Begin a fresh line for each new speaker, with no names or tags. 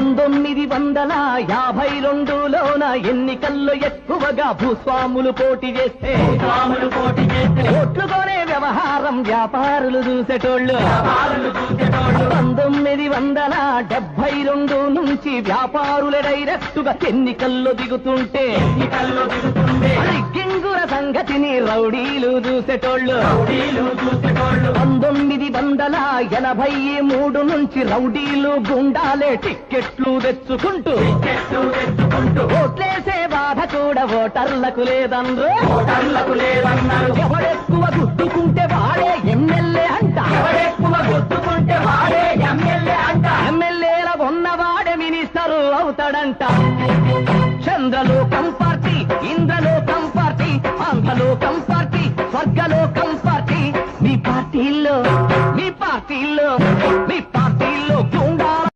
1952లోన ఎన్నికల్లో ఎక్కువగా భూస్వాములు పోటీ చేస్తే ఓట్లు కొనే వ్యవహారం వ్యాపారులు చూసేటోళ్ళు 1972 నుంచి వ్యాపారుల డైరెక్టుగా ఎన్నికల్లో దిగుతుంటే గింగుర సంగతిని రౌడీలు చూసేటోళ్ళు 1983 నుంచి రౌడీలు గుండాలే టిక్కెట్లు తెచ్చుకుంటూ ఓట్లేసే బాధ కూడా ఓటర్లకు లేదన్నారు ఎవడెక్కువ గుర్తుకుంటే వాడే ఎమ్మెల్యే అంట ఎమ్మెల్యేల ఉన్నవాడే మినిస్టరు అవుతాడంట చంద్రలోకం పార్టీ ఇంద్రలోకం పార్టీ ఆంధ్రలోకం పార్టీ స్వర్గలోకం పార్టీ మీ పార్టీలో